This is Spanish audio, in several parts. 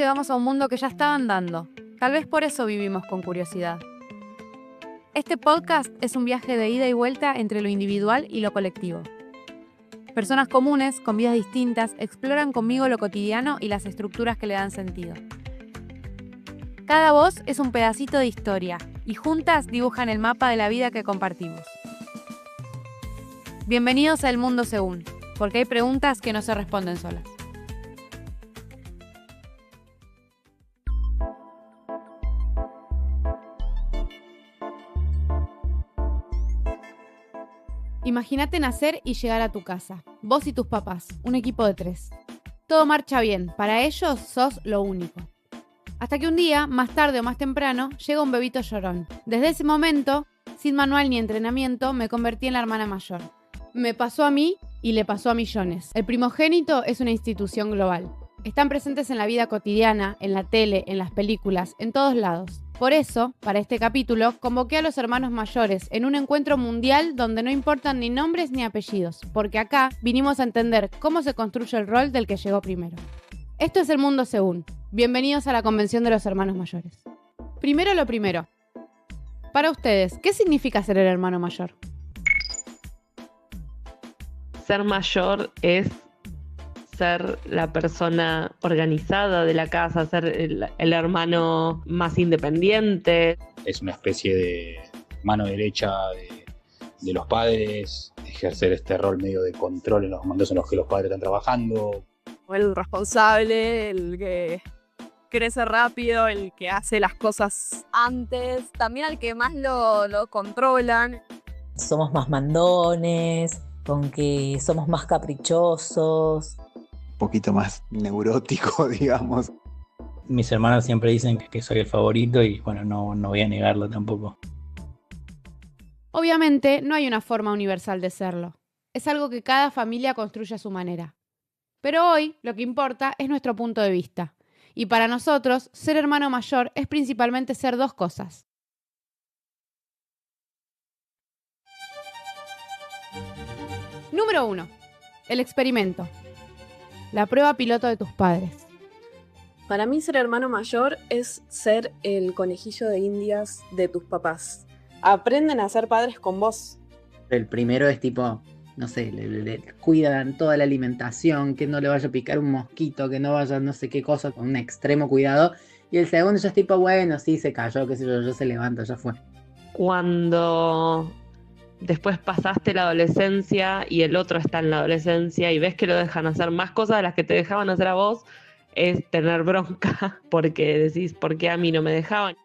llegamos a un mundo que ya está andando. Tal vez por eso vivimos con curiosidad. Este podcast es un viaje de ida y vuelta entre lo individual y lo colectivo. Personas comunes, con vidas distintas, exploran conmigo lo cotidiano y las estructuras que le dan sentido. Cada voz es un pedacito de historia y juntas dibujan el mapa de la vida que compartimos. Bienvenidos a El Mundo Según, porque hay preguntas que no se responden solas. Imagínate nacer y llegar a tu casa, vos y tus papás, un equipo de 3. Todo marcha bien, para ellos sos lo único. Hasta que un día, más tarde o más temprano, llega un bebito llorón. Desde ese momento, sin manual ni entrenamiento, me convertí en la hermana mayor. Me pasó a mí y le pasó a millones. El primogénito es una institución global. Están presentes en la vida cotidiana, en la tele, en las películas, en todos lados. Por eso, para este capítulo, convoqué a los hermanos mayores en un encuentro mundial donde no importan ni nombres ni apellidos, porque acá vinimos a entender cómo se construye el rol del que llegó primero. Esto es El Mundo Según. Bienvenidos a la Convención de los Hermanos Mayores. Primero lo primero. Para ustedes, ¿qué significa ser el hermano mayor? Ser mayor es ser la persona organizada de la casa, ser el hermano más independiente. Es una especie de mano derecha de los padres, ejercer este rol medio de control en los momentos en los que los padres están trabajando. El responsable, el que crece rápido, el que hace las cosas antes, también al que más lo controlan. Somos más mandones, con que somos más caprichosos. Un poquito más neurótico, digamos. Mis hermanas siempre dicen que soy el favorito y bueno, no voy a negarlo tampoco. Obviamente, no hay una forma universal de serlo. Es algo que cada familia construye a su manera. Pero hoy, lo que importa es nuestro punto de vista. Y para nosotros, ser hermano mayor es principalmente ser dos cosas. Número 1. El experimento. La prueba piloto de tus padres. Para mí ser hermano mayor es ser el conejillo de indias de tus papás. Aprenden a ser padres con vos. El primero es tipo, no sé, le cuidan toda la alimentación, que no le vaya a picar un mosquito, que no vaya no sé qué cosa, con un extremo cuidado. Y el segundo ya es tipo, bueno, sí, se cayó, qué sé yo, ya se levanta, ya fue. Cuando después pasaste la adolescencia y el otro está en la adolescencia y ves que lo dejan hacer más cosas de las que te dejaban hacer a vos, es tener bronca porque decís, ¿por qué a mí no me dejaban?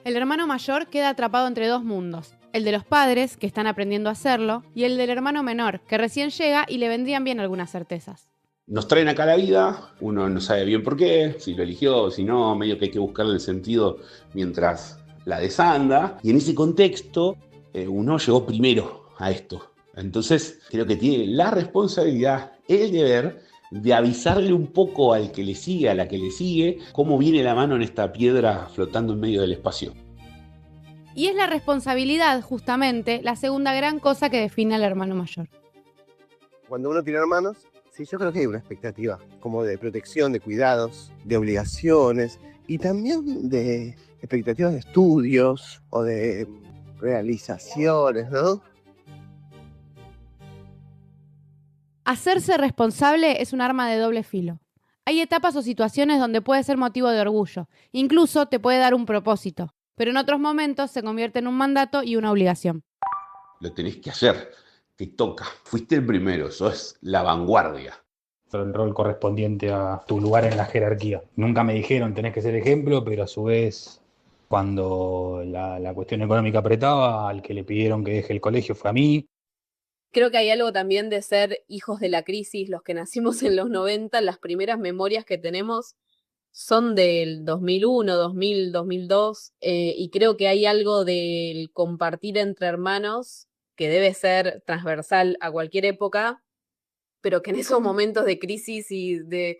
El hermano mayor queda atrapado entre dos mundos. El de los padres, que están aprendiendo a hacerlo, y el del hermano menor, que recién llega y le vendrían bien algunas certezas. Nos traen acá a la vida, uno no sabe bien por qué, si lo eligió, si no, medio que hay que buscarle el sentido mientras la desanda. Y en ese contexto, uno llegó primero a esto. Entonces, creo que tiene la responsabilidad, el deber, de avisarle un poco al que le sigue, a la que le sigue, cómo viene la mano en esta piedra flotando en medio del espacio. Y es la responsabilidad, justamente, la segunda gran cosa que define al hermano mayor. Cuando uno tiene hermanos, sí, yo creo que hay una expectativa, como de protección, de cuidados, de obligaciones, y también de expectativas de estudios o de realizaciones, ¿no? Hacerse responsable es un arma de doble filo. Hay etapas o situaciones donde puede ser motivo de orgullo, incluso te puede dar un propósito, pero en otros momentos se convierte en un mandato y una obligación. Lo tenés que hacer, te toca, fuiste el primero, sos la vanguardia. El rol correspondiente a tu lugar en la jerarquía. Nunca me dijeron tenés que ser ejemplo, pero a su vez, cuando la cuestión económica apretaba, al que le pidieron que deje el colegio fue a mí. Creo que hay algo también de ser hijos de la crisis, los que nacimos en los 90, las primeras memorias que tenemos son del 2001, 2000, 2002, y creo que hay algo del compartir entre hermanos que debe ser transversal a cualquier época, pero que en esos momentos de crisis y de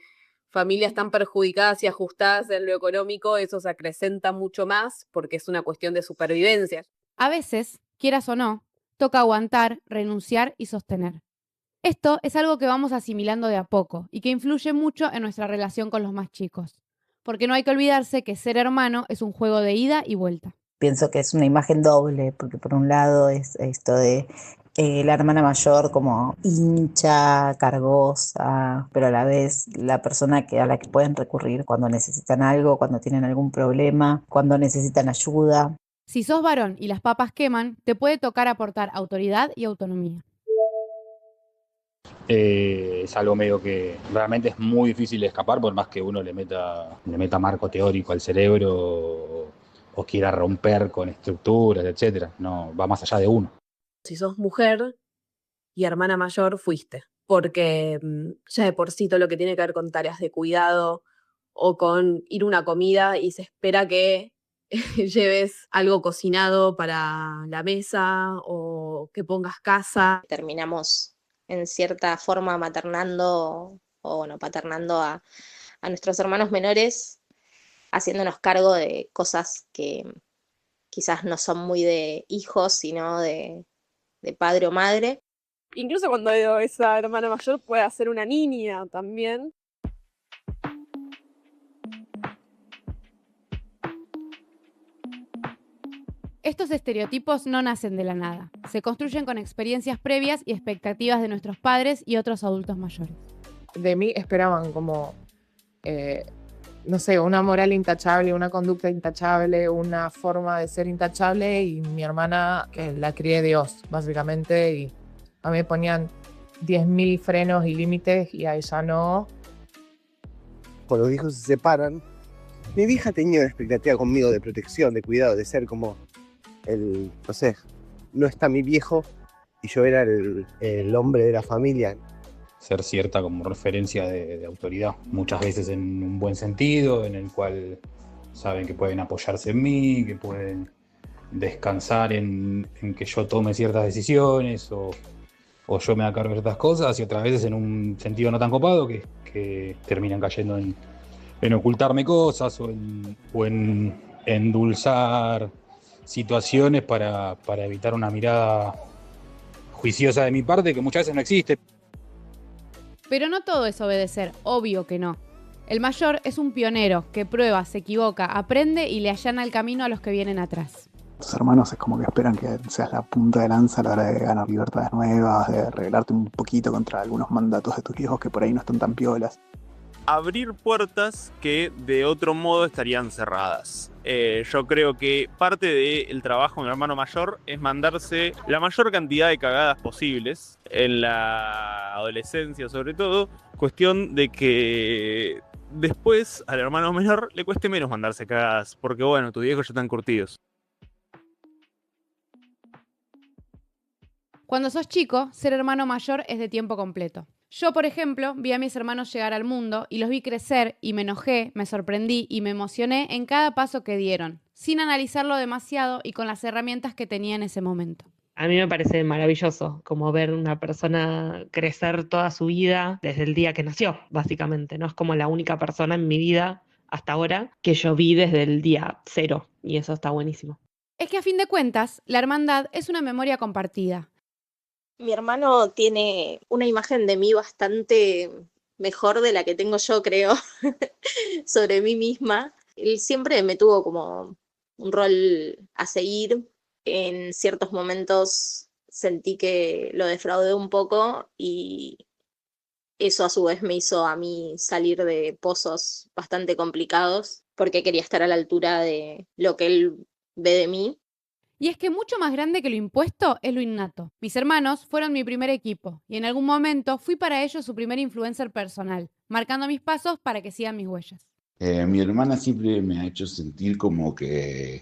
familias tan perjudicadas y ajustadas en lo económico, eso se acrecenta mucho más porque es una cuestión de supervivencia. A veces, quieras o no, toca aguantar, renunciar y sostener. Esto es algo que vamos asimilando de a poco y que influye mucho en nuestra relación con los más chicos. porque no hay que olvidarse que ser hermano es un juego de ida y vuelta. Pienso que es una imagen doble, porque por un lado es esto de la hermana mayor como hincha, cargosa, pero a la vez la persona a la que pueden recurrir cuando necesitan algo, cuando tienen algún problema, cuando necesitan ayuda. Si sos varón y las papas queman, te puede tocar aportar autoridad y autonomía. Es algo medio que realmente es muy difícil de escapar, por más que uno le meta marco teórico al cerebro o quiera romper con estructuras, etcétera. No, va más allá de uno. Si sos mujer y hermana mayor, fuiste. Porque ya de por sí todo lo que tiene que ver con tareas de cuidado o con ir a una comida y se espera que lleves algo cocinado para la mesa o que pongas casa. Terminamos en cierta forma maternando o bueno, paternando a nuestros hermanos menores, haciéndonos cargo de cosas que quizás no son muy de hijos, sino de padre o madre. Incluso cuando esa hermana mayor puede ser una niña también. Estos estereotipos no nacen de la nada. Se construyen con experiencias previas y expectativas de nuestros padres y otros adultos mayores. De mí esperaban como, no sé, una moral intachable, una conducta intachable, una forma de ser intachable, y mi hermana, que la crié Dios, básicamente, y a mí me ponían 10.000 frenos y límites y a ella no. Cuando los hijos se separan, mi vieja tenía una expectativa conmigo de protección, de cuidado, de ser como no sé, no está mi viejo y yo era el hombre de la familia. Ser cierta como referencia de autoridad, muchas veces en un buen sentido, en el cual saben que pueden apoyarse en mí, que pueden descansar en que yo tome ciertas decisiones o yo me haga cargo de ciertas cosas, y otras veces en un sentido no tan copado que terminan cayendo en ocultarme cosas o en endulzar situaciones para evitar una mirada juiciosa de mi parte que muchas veces no existe. Pero no todo es obedecer, obvio que no. El mayor es un pionero que prueba, se equivoca, aprende y le allana el camino a los que vienen atrás. Tus hermanos es como que esperan que seas la punta de lanza a la hora de ganar libertades nuevas, de rebelarte un poquito contra algunos mandatos de tus viejos que por ahí no están tan piolas. Abrir puertas que de otro modo estarían cerradas. Yo creo que parte del trabajo de un hermano mayor es mandarse la mayor cantidad de cagadas posibles en la adolescencia, sobre todo, cuestión de que después al hermano menor le cueste menos mandarse cagadas, porque bueno, tus viejos ya están curtidos. Cuando sos chico, ser hermano mayor es de tiempo completo. Yo, por ejemplo, vi a mis hermanos llegar al mundo y los vi crecer y me enojé, me sorprendí y me emocioné en cada paso que dieron, sin analizarlo demasiado y con las herramientas que tenía en ese momento. A mí me parece maravilloso como ver una persona crecer toda su vida desde el día que nació, básicamente, ¿no? Es como la única persona en mi vida hasta ahora que yo vi desde el día 0 y eso está buenísimo. Es que a fin de cuentas, la hermandad es una memoria compartida. Mi hermano tiene una imagen de mí bastante mejor de la que tengo yo, creo, sobre mí misma. Él siempre me tuvo como un rol a seguir. En ciertos momentos sentí que lo defraudé un poco y eso a su vez me hizo a mí salir de pozos bastante complicados porque quería estar a la altura de lo que él ve de mí. Y es que mucho más grande que lo impuesto es lo innato. Mis hermanos fueron mi primer equipo y en algún momento fui para ellos su primer influencer personal, marcando mis pasos para que sigan mis huellas. Mi hermana siempre me ha hecho sentir como que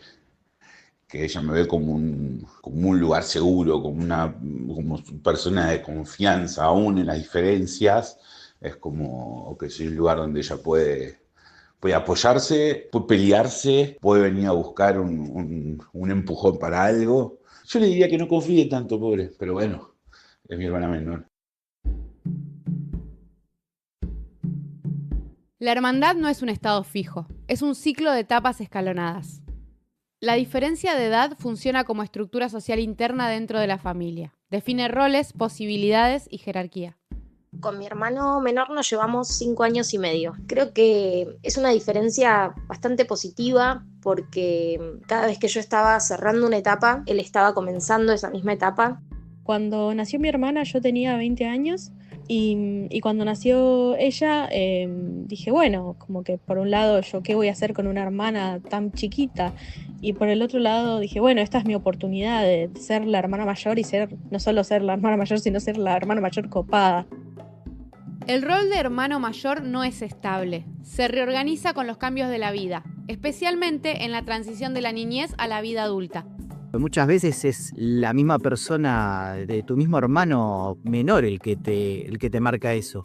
ella me ve como un lugar seguro, como persona de confianza, aún en las diferencias. Es como que soy un lugar donde ella puede apoyarse, puede pelearse, puede venir a buscar un empujón para algo. Yo le diría que no confíe tanto, pobre, pero bueno, es mi hermana menor. La hermandad no es un estado fijo, es un ciclo de etapas escalonadas. La diferencia de edad funciona como estructura social interna dentro de la familia. Define roles, posibilidades y jerarquía. Con mi hermano menor nos llevamos 5 años y medio. Creo que es una diferencia bastante positiva porque cada vez que yo estaba cerrando una etapa, él estaba comenzando esa misma etapa. Cuando nació mi hermana yo tenía 20 años y cuando nació ella dije, bueno, como que por un lado yo qué voy a hacer con una hermana tan chiquita y por el otro lado dije, bueno, esta es mi oportunidad de ser la hermana mayor y ser, no solo ser la hermana mayor, sino ser la hermana mayor copada. El rol de hermano mayor no es estable, se reorganiza con los cambios de la vida, especialmente en la transición de la niñez a la vida adulta. Muchas veces es la misma persona de tu mismo hermano menor el que te marca eso.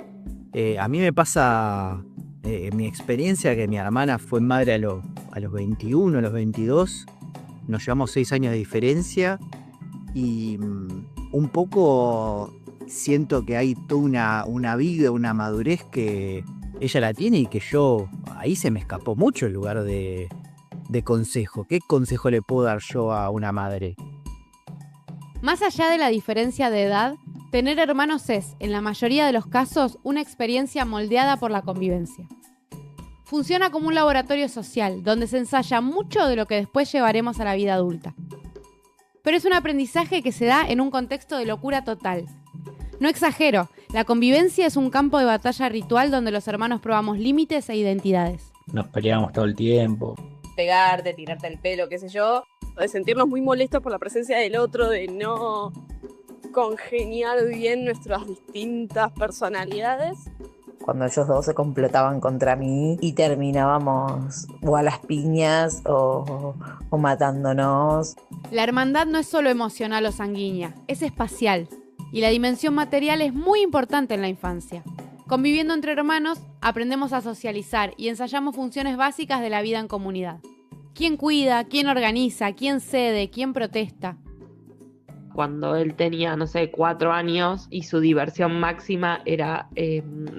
A mí me pasa, en mi experiencia, que mi hermana fue madre a los 21, a los 22, nos llevamos 6 años de diferencia y un poco siento que hay toda una vida, una madurez que ella la tiene y que yo, ahí se me escapó mucho el lugar de consejo. ¿Qué consejo le puedo dar yo a una madre? Más allá de la diferencia de edad, tener hermanos es, en la mayoría de los casos, una experiencia moldeada por la convivencia. Funciona como un laboratorio social, donde se ensaya mucho de lo que después llevaremos a la vida adulta. Pero es un aprendizaje que se da en un contexto de locura total. No exagero, la convivencia es un campo de batalla ritual donde los hermanos probamos límites e identidades. Nos peleábamos todo el tiempo. Pegarte, tirarte el pelo, qué sé yo, de sentirnos muy molestos por la presencia del otro, de no congeniar bien nuestras distintas personalidades. Cuando ellos dos se complotaban contra mí y terminábamos o a las piñas o matándonos. La hermandad no es solo emocional o sanguínea, es espacial. Y la dimensión material es muy importante en la infancia. Conviviendo entre hermanos, aprendemos a socializar y ensayamos funciones básicas de la vida en comunidad. ¿Quién cuida? ¿Quién organiza? ¿Quién cede? ¿Quién protesta? Cuando él tenía, 4 años y su diversión máxima era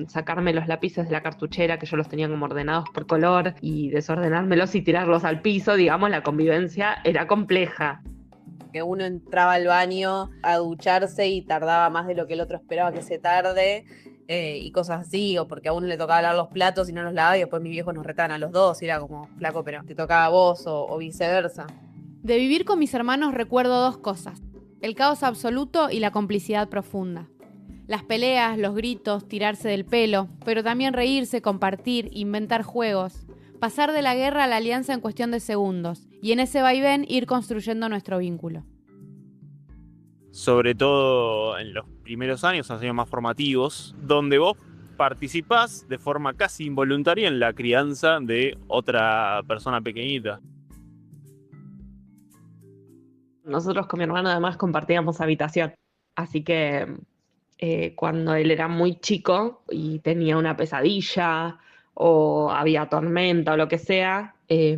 sacarme los lápices de la cartuchera, que yo los tenía como ordenados por color, y desordenármelos y tirarlos al piso, digamos, la convivencia era compleja. Que uno entraba al baño a ducharse y tardaba más de lo que el otro esperaba que se tarde, y cosas así, o porque a uno le tocaba lavar los platos y no los lavaba y después mis viejos nos retaban a los dos y era como, flaco, pero te tocaba a vos o viceversa. De vivir con mis hermanos recuerdo 2 cosas: el caos absoluto y la complicidad profunda. Las peleas, los gritos, tirarse del pelo, pero también reírse, compartir, inventar juegos. Pasar de la guerra a la alianza en cuestión de segundos, y en ese vaivén ir construyendo nuestro vínculo. Sobre todo en los primeros años más formativos, donde vos participás de forma casi involuntaria en la crianza de otra persona pequeñita. Nosotros con mi hermano además compartíamos habitación, así que cuando él era muy chico y tenía una pesadilla o había tormenta o lo que sea, se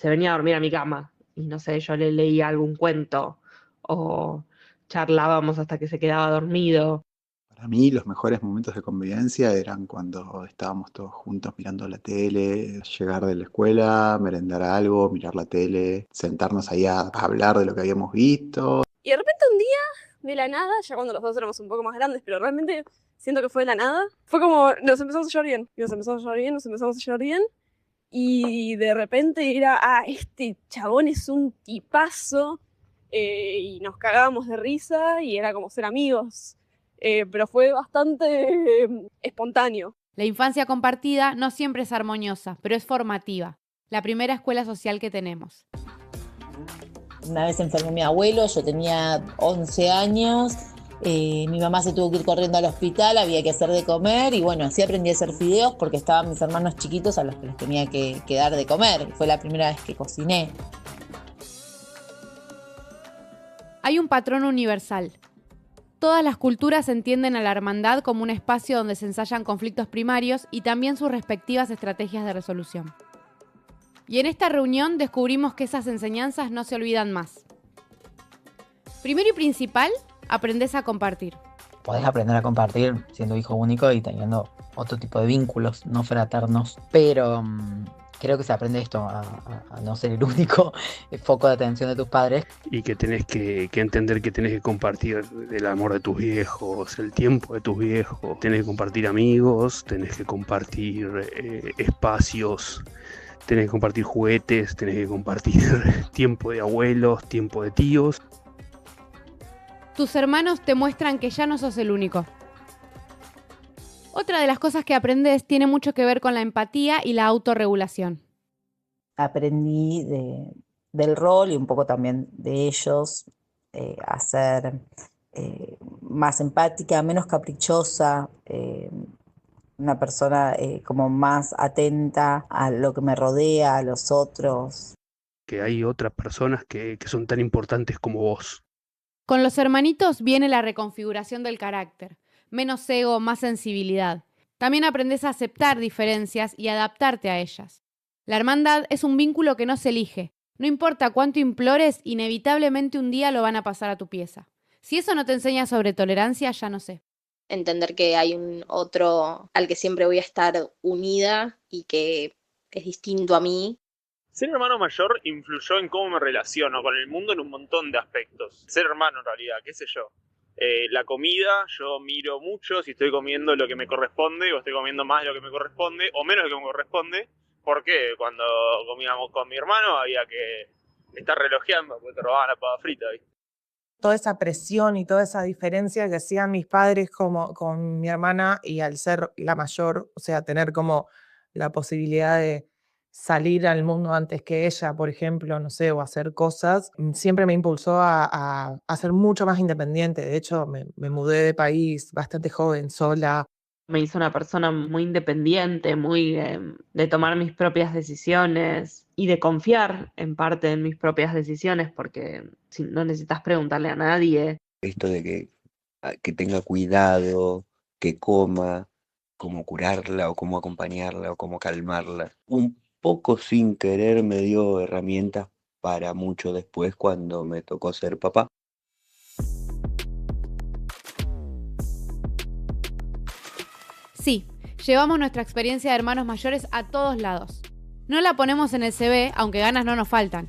venía a dormir a mi cama y yo le leía algún cuento o charlábamos hasta que se quedaba dormido. Para mí los mejores momentos de convivencia eran cuando estábamos todos juntos mirando la tele, llegar de la escuela, merendar algo, mirar la tele, sentarnos ahí a hablar de lo que habíamos visto. Y de repente un día, de la nada, ya cuando los dos éramos un poco más grandes, pero realmente siento que fue de la nada, fue como nos empezamos a llevar bien, y nos empezamos a llevar bien, y de repente era, este chabón es un tipazo, y nos cagábamos de risa, y era como ser amigos. Pero fue bastante espontáneo. La infancia compartida no siempre es armoniosa, pero es formativa. La primera escuela social que tenemos. Una vez enfermó mi abuelo, yo tenía 11 años, mi mamá se tuvo que ir corriendo al hospital, había que hacer de comer y bueno, así aprendí a hacer fideos porque estaban mis hermanos chiquitos a los que les tenía que dar de comer. Fue la primera vez que cociné. Hay un patrón universal. Todas las culturas entienden a la hermandad como un espacio donde se ensayan conflictos primarios y también sus respectivas estrategias de resolución. Y en esta reunión descubrimos que esas enseñanzas no se olvidan más. Primero y principal, aprendés a compartir. Podés aprender a compartir siendo hijo único y teniendo otro tipo de vínculos no fraternos, pero Creo que se aprende esto, a no ser el único foco de atención de tus padres. Y que tenés que entender que tenés que compartir el amor de tus viejos, el tiempo de tus viejos, tenés que compartir amigos, tenés que compartir espacios, tenés que compartir juguetes, tenés que compartir tiempo de abuelos, tiempo de tíos. Tus hermanos te muestran que ya no sos el único. Otra de las cosas que aprendes tiene mucho que ver con la empatía y la autorregulación. Aprendí del rol y un poco también de ellos a ser más empática, menos caprichosa, una persona como más atenta a lo que me rodea, a los otros. Que hay otras personas que son tan importantes como vos. Con los hermanitos viene la reconfiguración del carácter. Menos ego, más sensibilidad. También aprendes a aceptar diferencias y adaptarte a ellas. La hermandad es un vínculo que no se elige. No importa cuánto implores, inevitablemente un día lo van a pasar a tu pieza. Si eso no te enseña sobre tolerancia, ya no sé. Entender que hay un otro al que siempre voy a estar unida y que es distinto a mí. Ser hermano mayor influyó en cómo me relaciono con el mundo en un montón de aspectos. Ser hermano en realidad, qué sé yo. La comida, yo miro mucho si estoy comiendo lo que me corresponde o estoy comiendo más de lo que me corresponde o menos de lo que me corresponde. Porque cuando comíamos con mi hermano había que estar relojeando porque te robaban la pava frita, ¿viste? Toda esa presión y toda esa diferencia que hacían mis padres como con mi hermana, y al ser la mayor, o sea, tener como la posibilidad de salir al mundo antes que ella, por ejemplo, no sé, o hacer cosas, siempre me impulsó a ser mucho más independiente. De hecho, me mudé de país bastante joven, sola. Me hizo una persona muy independiente, muy de tomar mis propias decisiones y de confiar en parte en mis propias decisiones, porque no necesitas preguntarle a nadie. Esto de que tenga cuidado, que coma, cómo curarla o cómo acompañarla o cómo calmarla. Un poco sin querer me dio herramientas para mucho después cuando me tocó ser papá. Sí, llevamos nuestra experiencia de hermanos mayores a todos lados. No la ponemos en el CV, aunque ganas no nos faltan.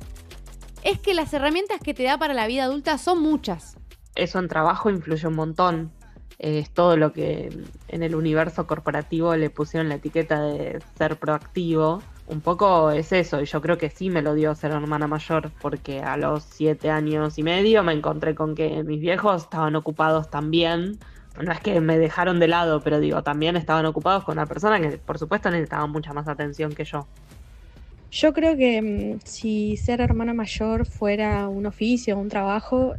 Es que las herramientas que te da para la vida adulta son muchas. Eso en trabajo influye un montón. Es todo lo que en el universo corporativo le pusieron la etiqueta de ser proactivo. Un poco es eso, y yo creo que sí me lo dio ser hermana mayor, porque a los 7 años y medio me encontré con que mis viejos estaban ocupados también. No es que me dejaron de lado, pero digo, también estaban ocupados con una persona que por supuesto necesitaba mucha más atención que yo. Yo creo que si ser hermana mayor fuera un oficio, un trabajo,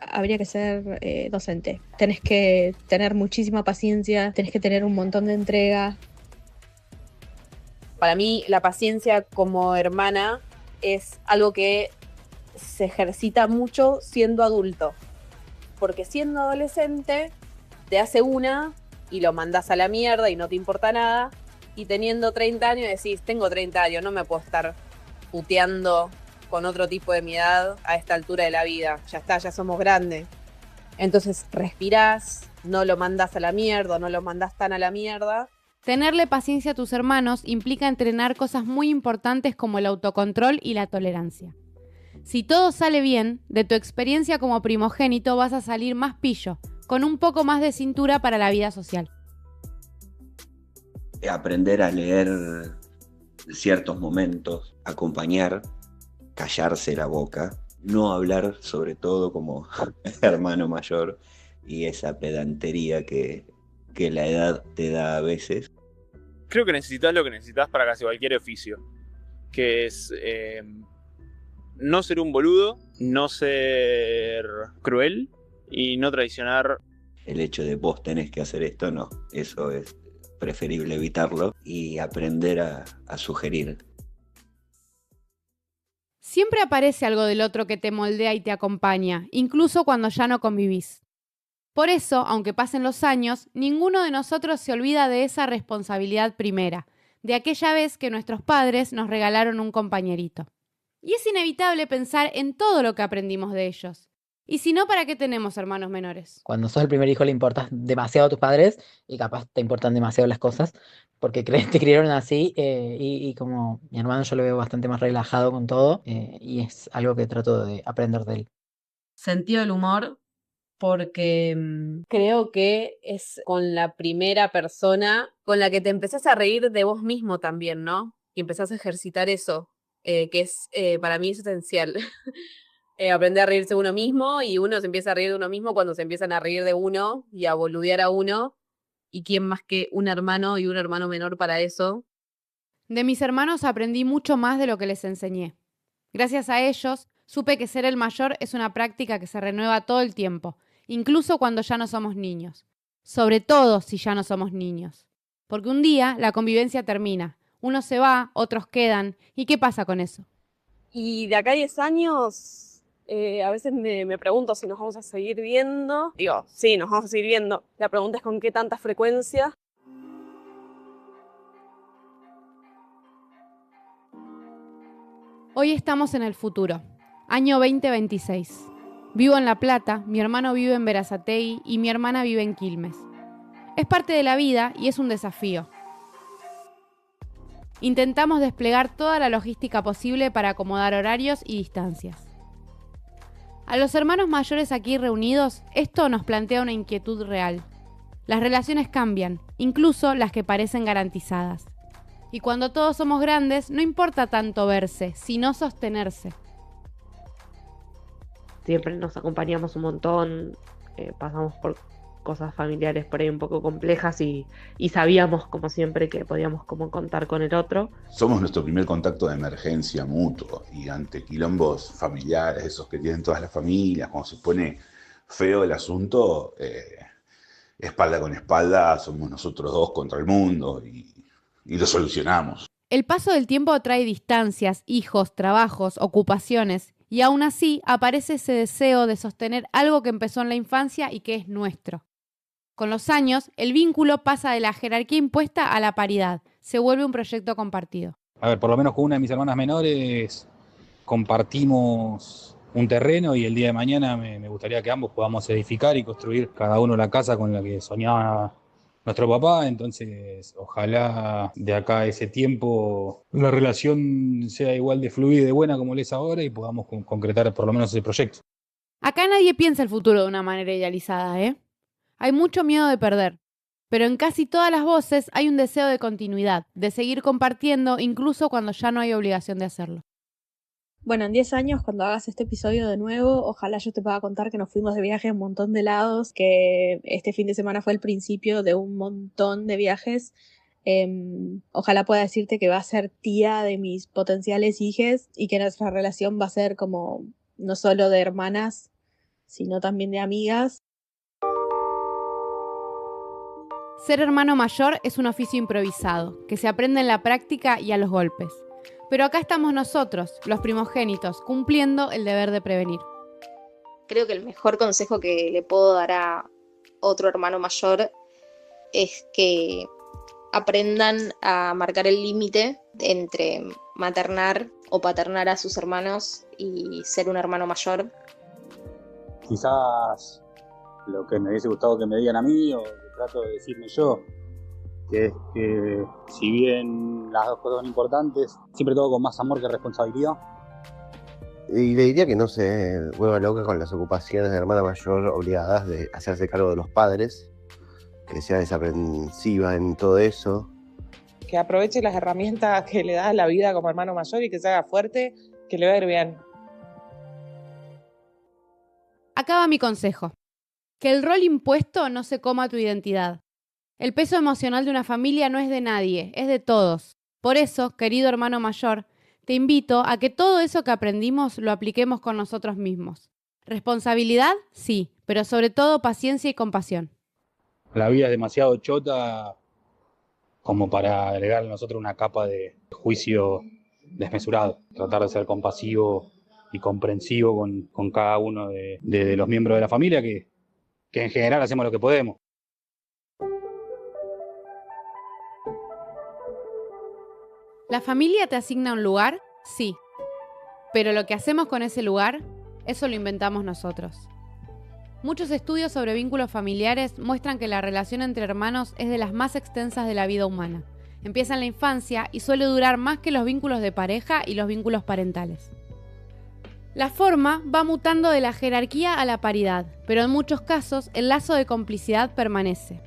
habría que ser docente. Tenés que tener muchísima paciencia, tenés que tener un montón de entrega. Para mí, la paciencia como hermana es algo que se ejercita mucho siendo adulto. Porque siendo adolescente, te hace una y lo mandás a la mierda y no te importa nada. Y teniendo 30 años decís, tengo 30 años, no me puedo estar puteando con otro tipo de mi edad a esta altura de la vida. Ya está, ya somos grandes. Entonces respirás, no lo mandás a la mierda, no lo mandás tan a la mierda. Tenerle paciencia a tus hermanos implica entrenar cosas muy importantes como el autocontrol y la tolerancia. Si todo sale bien, de tu experiencia como primogénito vas a salir más pillo, con un poco más de cintura para la vida social. Aprender a leer ciertos momentos, acompañar, callarse la boca, no hablar sobre todo como hermano mayor y esa pedantería que la edad te da a veces. Creo que necesitas lo que necesitas para casi cualquier oficio, que es no ser un boludo, no ser cruel y no traicionar. El hecho de vos tenés que hacer esto, no, eso es preferible evitarlo y aprender a sugerir. Siempre aparece algo del otro que te moldea y te acompaña, incluso cuando ya no convivís. Por eso, aunque pasen los años, ninguno de nosotros se olvida de esa responsabilidad primera, de aquella vez que nuestros padres nos regalaron un compañerito. Y es inevitable pensar en todo lo que aprendimos de ellos. Y si no, ¿para qué tenemos hermanos menores? Cuando sos el primer hijo le importas demasiado a tus padres y capaz te importan demasiado las cosas porque te criaron así y como mi hermano yo lo veo bastante más relajado con todo y es algo que trato de aprender de él. Sentido del humor, porque creo que es con la primera persona con la que te empezás a reír de vos mismo también, ¿no? Y empezás a ejercitar eso, que es para mí es esencial. Aprender a reírse de uno mismo y uno se empieza a reír de uno mismo cuando se empiezan a reír de uno y a boludear a uno. ¿Y quién más que un hermano y un hermano menor para eso? De mis hermanos aprendí mucho más de lo que les enseñé. Gracias a ellos, supe que ser el mayor es una práctica que se renueva todo el tiempo, incluso cuando ya no somos niños. Sobre todo si ya no somos niños. Porque un día la convivencia termina. Uno se va, otros quedan. ¿Y qué pasa con eso? Y de acá a 10 años, a veces me pregunto si nos vamos a seguir viendo. Digo, sí, nos vamos a seguir viendo. La pregunta es con qué tanta frecuencia. Hoy estamos en el futuro, año 2026. Vivo en La Plata, mi hermano vive en Berazategui y mi hermana vive en Quilmes. Es parte de la vida y es un desafío. Intentamos desplegar toda la logística posible para acomodar horarios y distancias. A los hermanos mayores aquí reunidos, esto nos plantea una inquietud real. Las relaciones cambian, incluso las que parecen garantizadas. Y cuando todos somos grandes, no importa tanto verse, sino sostenerse. Siempre nos acompañamos un montón, pasamos por cosas familiares por ahí un poco complejas y sabíamos como siempre que podíamos como contar con el otro. Somos nuestro primer contacto de emergencia mutuo y ante quilombos familiares, esos que tienen todas las familias, cuando se pone feo el asunto, espalda con espalda, somos nosotros dos contra el mundo y lo solucionamos. El paso del tiempo trae distancias, hijos, trabajos, ocupaciones, y aún así aparece ese deseo de sostener algo que empezó en la infancia y que es nuestro. Con los años, el vínculo pasa de la jerarquía impuesta a la paridad, se vuelve un proyecto compartido. A ver, por lo menos con una de mis hermanas menores compartimos un terreno y el día de mañana me gustaría que ambos podamos edificar y construir cada uno la casa con la que soñaba nuestro papá. Entonces ojalá de acá a ese tiempo la relación sea igual de fluida y de buena como lo es ahora y podamos concretar por lo menos ese proyecto. Acá nadie piensa el futuro de una manera idealizada, ¿eh? Hay mucho miedo de perder, pero en casi todas las voces hay un deseo de continuidad, de seguir compartiendo incluso cuando ya no hay obligación de hacerlo. Bueno, en 10 años, cuando hagas este episodio de nuevo, ojalá yo te pueda contar que nos fuimos de viaje a un montón de lados, que este fin de semana fue el principio de un montón de viajes. Ojalá pueda decirte que va a ser tía de mis potenciales hijes y que nuestra relación va a ser como no solo de hermanas, sino también de amigas. Ser hermano mayor es un oficio improvisado, que se aprende en la práctica y a los golpes. Pero acá estamos nosotros, los primogénitos, cumpliendo el deber de prevenir. Creo que el mejor consejo que le puedo dar a otro hermano mayor es que aprendan a marcar el límite entre maternar o paternar a sus hermanos y ser un hermano mayor. Quizás lo que me hubiese gustado que me digan a mí o que trato de decirme yo, que es que si bien las dos cosas son importantes, siempre todo con más amor que responsabilidad. Y le diría que no se vuelva loca con las ocupaciones de hermana mayor obligadas de hacerse cargo de los padres, que sea desaprensiva en todo eso. Que aproveche las herramientas que le da la vida como hermano mayor y que se haga fuerte, que le va a ir bien. Acá va mi consejo. Que el rol impuesto no se coma tu identidad. El peso emocional de una familia no es de nadie, es de todos. Por eso, querido hermano mayor, te invito a que todo eso que aprendimos lo apliquemos con nosotros mismos. Responsabilidad, sí, pero sobre todo paciencia y compasión. La vida es demasiado chota como para agregarle a nosotros una capa de juicio desmesurado. Tratar de ser compasivo y comprensivo con cada uno de los miembros de la familia, que en general hacemos lo que podemos. ¿La familia te asigna un lugar? Sí. Pero lo que hacemos con ese lugar, eso lo inventamos nosotros. Muchos estudios sobre vínculos familiares muestran que la relación entre hermanos es de las más extensas de la vida humana. Empieza en la infancia y suele durar más que los vínculos de pareja y los vínculos parentales. La forma va mutando de la jerarquía a la paridad, pero en muchos casos el lazo de complicidad permanece.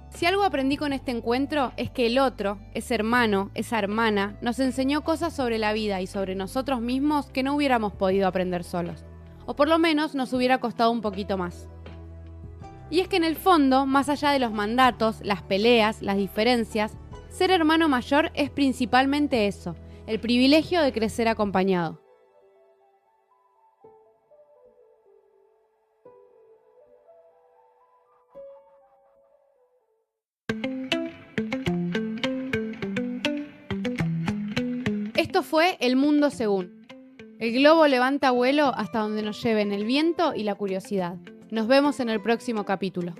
Si algo aprendí con este encuentro es que el otro, ese hermano, esa hermana, nos enseñó cosas sobre la vida y sobre nosotros mismos que no hubiéramos podido aprender solos, o por lo menos nos hubiera costado un poquito más. Y es que en el fondo, más allá de los mandatos, las peleas, las diferencias, ser hermano mayor es principalmente eso, el privilegio de crecer acompañado. Esto fue El Mundo Según. El globo levanta vuelo hasta donde nos lleven el viento y la curiosidad. Nos vemos en el próximo capítulo.